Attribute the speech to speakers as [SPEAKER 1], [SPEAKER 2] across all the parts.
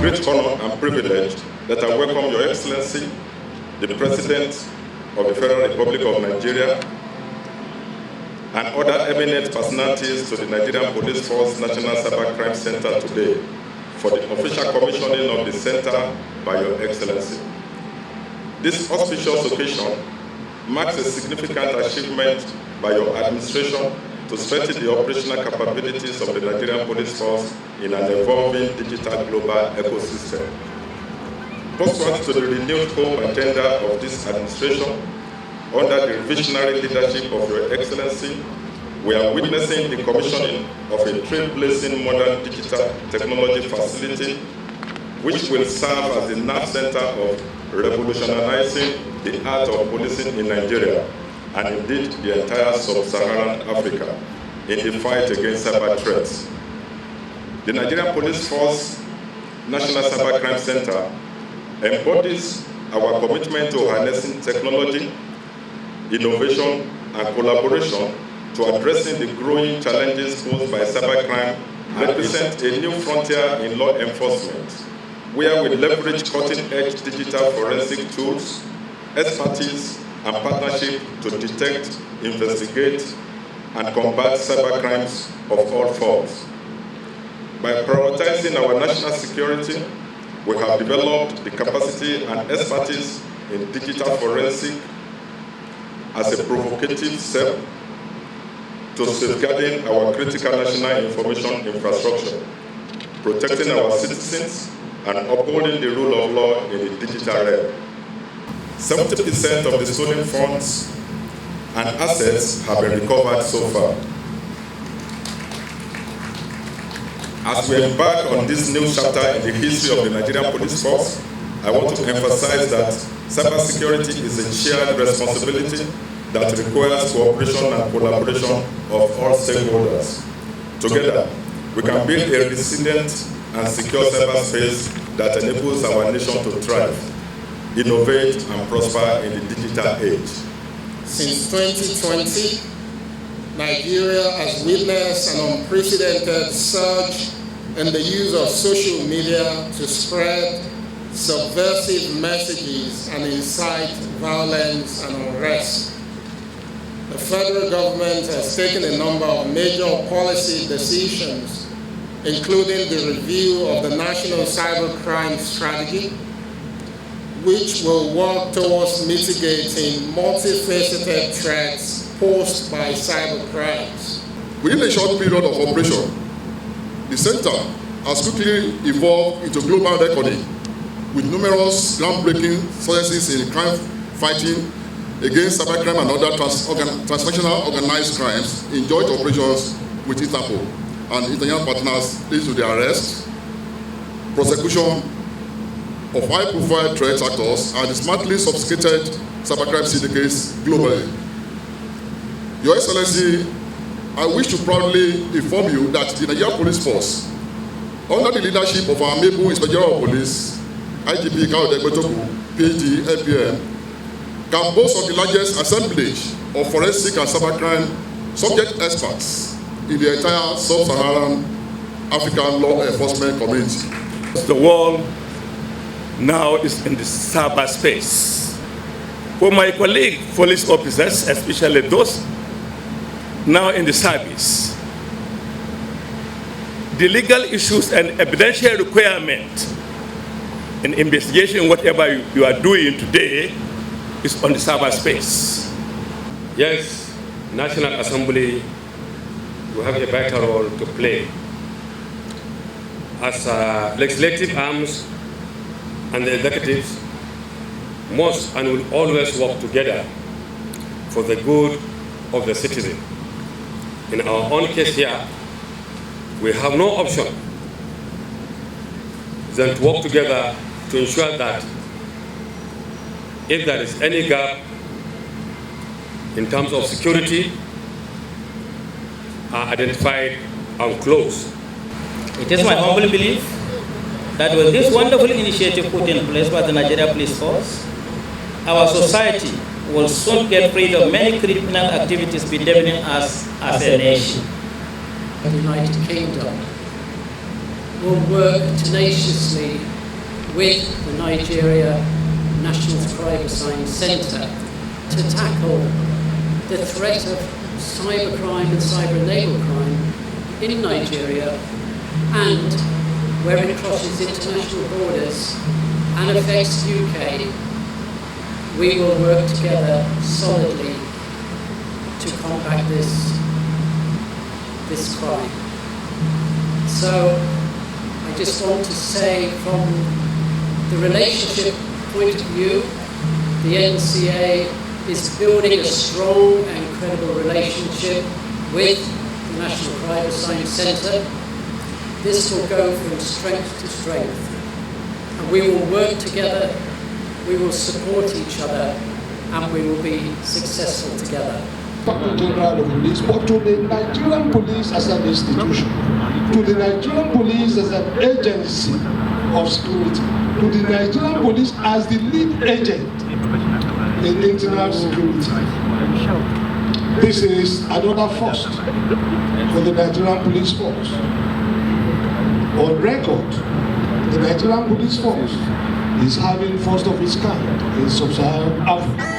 [SPEAKER 1] great honor and privilege that I welcome Your Excellency, the President of the Federal Republic of Nigeria, and other eminent personalities to the Nigerian Police Force National Cybercrime Center today for the official commissioning of the center by Your Excellency. This auspicious occasion marks a significant achievement by your administration to strengthen the operational capabilities of the Nigerian Police Force in an evolving digital global ecosystem. Pursuant to the renewed hope agenda of this administration, under the visionary leadership of Your Excellency, we are witnessing the commissioning of a trailblazing modern digital technology facility which will serve as the nerve center of revolutionizing the art of policing in Nigeria and indeed the entire sub-Saharan Africa in the fight against cyber threats. The Nigerian Police Force National Cybercrime Center embodies our commitment to harnessing technology, innovation, and collaboration to addressing the growing challenges posed by cybercrime and represent a new frontier in law enforcement, where we leverage cutting-edge digital forensic tools, expertise, and partnership to detect, investigate, and combat cybercrimes of all forms. By prioritizing our national security, we have developed the capacity and expertise in digital forensic as a provocative step to safeguarding our critical national information infrastructure, protecting our citizens, and upholding the rule of law in the digital realm. 70% of the stolen funds and assets have been recovered so far. As we embark on this new chapter in the history of the Nigerian Police Force, I want to emphasize that cybersecurity is a shared responsibility that requires cooperation and collaboration of all stakeholders. Together, we can build a resilient and secure cyberspace that enables our nation to thrive, innovate, and prosper in the digital age.
[SPEAKER 2] Since 2020, Nigeria has witnessed an unprecedented surge in the use of social media to spread subversive messages and incite violence and unrest. The federal government has taken a number of major policy decisions, including the review of the National Cybercrime Strategy, which will work towards mitigating multifaceted threats posed by cybercrimes.
[SPEAKER 3] Within a short period of operation, the center has quickly evolved into global reckoning with numerous groundbreaking successes in crime fighting against cybercrime and other transnational organized crimes in joint operations with Interpol and international partners leading to the arrest, prosecution of high-profile threat actors and the smartly sophisticated cybercrime syndicates globally. Your Excellency, I wish to proudly inform you that the Nigerian Police Force, under the leadership of our amiable Inspector General of Police, IGP Kayode Egbetoku, PhD, NPF, can boast of the largest assemblage of forensic and cybercrime subject experts in the entire sub-Saharan African law enforcement community.
[SPEAKER 4] The world now is in the cyberspace. For my colleague police officers, especially those now in the service, the legal issues and evidential requirement in investigation, whatever you are doing today, is on the cyberspace.
[SPEAKER 5] Yes, National Assembly will have a vital role to play as legislative arms, and the executives must and will always work together for the good of the citizen. In our own case here, we have no option than to work together to ensure that if there is any gap in terms of security are identified and closed.
[SPEAKER 6] It is my humble belief that with this wonderful initiative put in place by the Nigeria Police Force, our society will soon get rid of many criminal activities bedeviling us as a nation.
[SPEAKER 7] The United Kingdom will work tenaciously with the Nigeria National Cybercrime Centre to tackle the threat of cybercrime and cyber-enabled crime in Nigeria, and where it crosses international borders and affects the UK, we will work together solidly to combat this crime. So I just want to say, from the relationship point of view, the NCA is building a strong and credible relationship with the National Cybercrime Centre. This will go from strength to strength, and we will work together, we will support each other, and we will be successful together.
[SPEAKER 8] Not the General of Police, but to the Nigerian Police as an institution, to the Nigerian Police as an agency of security, to the Nigerian Police as the lead agent in internal security. This is another first for the Nigerian Police Force. On record, the Nigerian Police Force is having first of its kind in sub-Saharan Africa.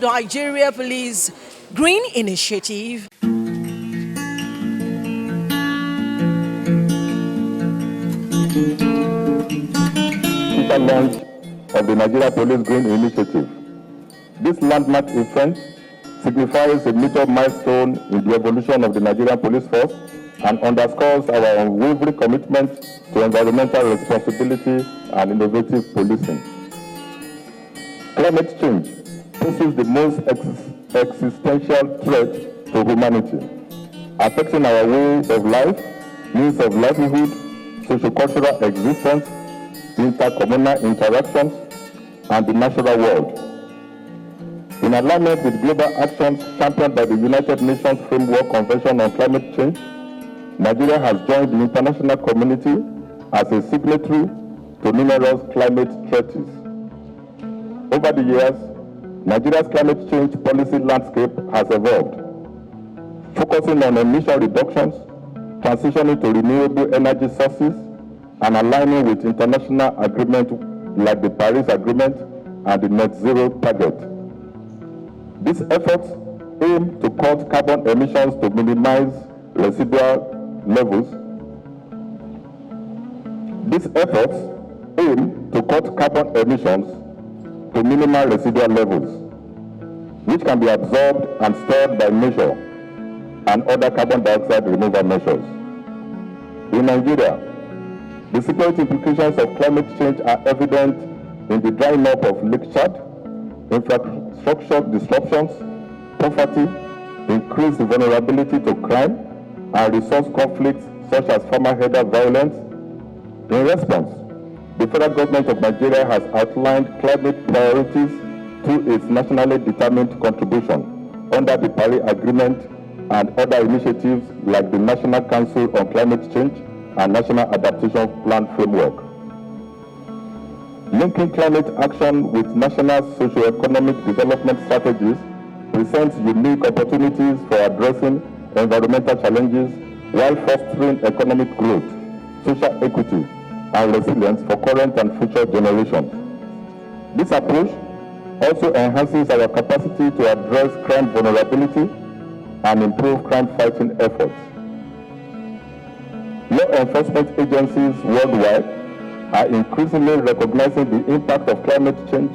[SPEAKER 9] Nigeria Police Green Initiative.
[SPEAKER 10] Launch of the Nigeria Police Green Initiative. This landmark event signifies a major milestone in the evolution of the Nigerian Police Force and underscores our unwavering commitment to environmental responsibility and innovative policing. Climate change poses the most existential threat to humanity, affecting our way of life, means of livelihood, socio-cultural existence, intercommunal interactions, and the natural world. In alignment with global actions championed by the United Nations Framework Convention on Climate Change, Nigeria has joined the international community as a signatory to numerous climate treaties. Over the years, Nigeria's climate change policy landscape has evolved, focusing on emission reductions, transitioning to renewable energy sources, and aligning with international agreements like the Paris Agreement and the Net Zero target. These efforts aim to cut carbon emissions to minimize residual levels. Which can be absorbed and stored by nature and other carbon dioxide removal measures. In Nigeria, the security implications of climate change are evident in the drying up of Lake Chad, infrastructure disruptions, poverty, increased vulnerability to crime, and resource conflicts such as farmer-herder violence. In response, the federal government of Nigeria has outlined climate priorities through its nationally determined contribution under the Paris Agreement and other initiatives like the National Council on Climate Change and National Adaptation Plan Framework. Linking climate action with national socio-economic development strategies presents unique opportunities for addressing environmental challenges while fostering economic growth, social equity, and resilience for current and future generations. This approach also enhances our capacity to address crime vulnerability and improve crime-fighting efforts. Law enforcement agencies worldwide are increasingly recognizing the impact of climate change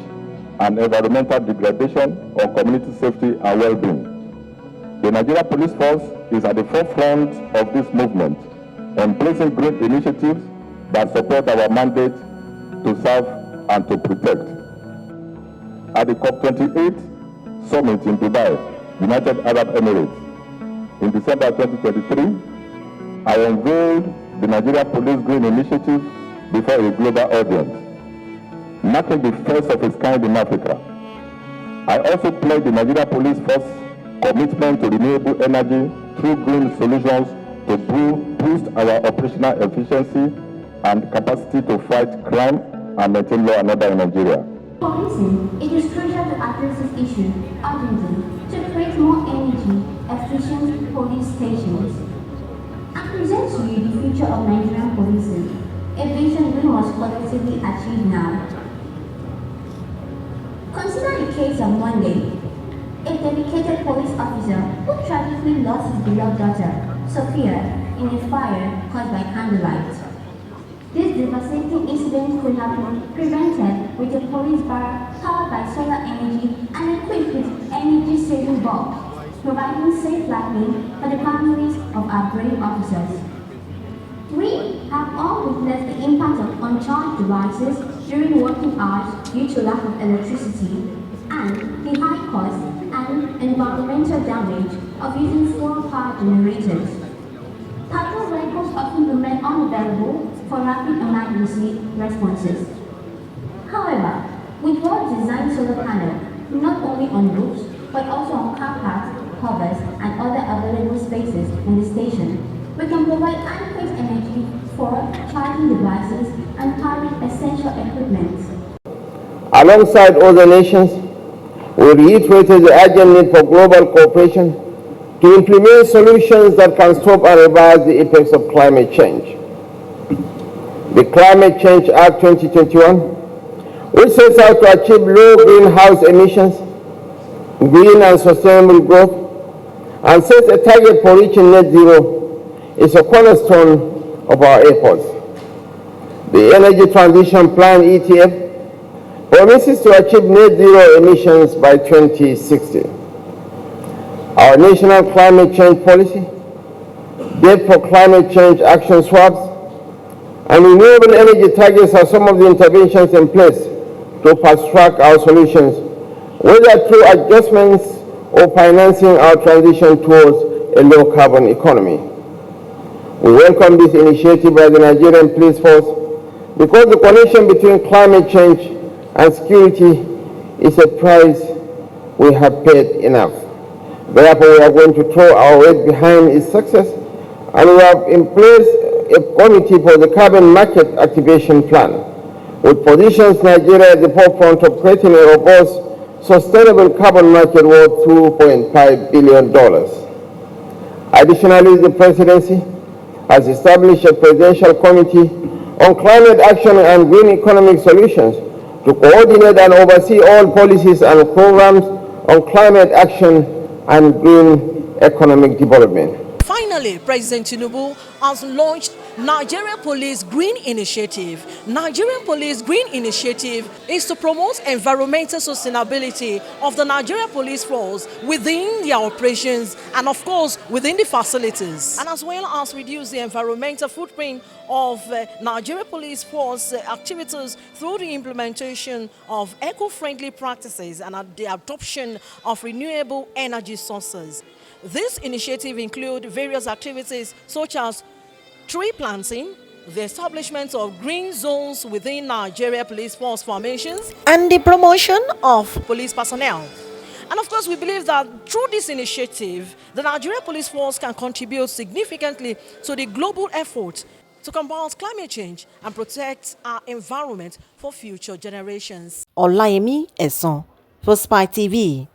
[SPEAKER 10] and environmental degradation on community safety and well-being. The Nigeria Police Force is at the forefront of this movement, embracing green initiatives that support our mandate to serve and to protect. At the COP28 summit in Dubai, United Arab Emirates, in December 2023, I unveiled the Nigeria Police Green Initiative before a global audience, marking the first of its kind in Africa. I also pledged the Nigeria Police Force commitment to renewable energy through green solutions to boost our operational efficiency and capacity to fight crime and maintain law and order in Nigeria.
[SPEAKER 11] Policing, it is crucial to address this issue urgently to create more energy efficient police stations. I present to you the future of Nigerian policing, a vision we must collectively achieve now. Consider the case of Monday, a dedicated police officer who tragically lost his beloved daughter, Sophia, in a fire caused by candlelight. This devastating incident could have been prevented with a police bar powered by solar energy and equipped with energy-saving bulbs, providing safe lighting for the families of our brave officers. We have all witnessed the impact of uncharged devices during working hours due to lack of electricity and the high cost and environmental damage of using fuel power generators. Patrol vehicles often remain unavailable for rapid emergency responses. However, with well-designed solar panels, not only on roofs, but also on car parks, covers, and other available spaces in the station, we can provide adequate energy for charging devices and powering essential equipment.
[SPEAKER 12] Alongside other nations, we reiterated the urgent need for global cooperation to implement solutions that can stop and reverse the effects of climate change. The Climate Change Act 2021, which sets out to achieve low greenhouse emissions, green and sustainable growth, and sets a target for reaching net zero, is a cornerstone of our efforts. The Energy Transition Plan (ETF) promises to achieve net zero emissions by 2060. Our national climate change policy, debt for climate change action swaps, and renewable energy targets are some of the interventions in place to fast-track our solutions, whether through adjustments or financing our transition towards a low-carbon economy. We welcome this initiative by the Nigerian Police Force because the connection between climate change and security is a price we have paid enough. Therefore, we are going to throw our weight behind its success, and we have in place a committee for the carbon market activation plan, which positions Nigeria at the forefront of creating a robust, sustainable carbon market worth $2.5 billion. Additionally, the presidency has established a presidential committee on climate action and green economic solutions to coordinate and oversee all policies and programs on climate action and green economic development.
[SPEAKER 9] Finally, President Tinubu has launched Nigeria Police Green Initiative. Nigerian Police Green Initiative is to promote environmental sustainability of the Nigeria Police Force within their operations and, of course, within the facilities, and as well as reduce the environmental footprint of Nigeria Police Force activities through the implementation of eco-friendly practices and the adoption of renewable energy sources. This initiative includes various activities such as tree planting, the establishment of green zones within Nigeria Police Force formations, and the promotion of police personnel. And of course, we believe that through this initiative, the Nigeria Police Force can contribute significantly to the global effort to combat climate change and protect our environment for future generations.
[SPEAKER 13] Olayemi Eson for Spy TV.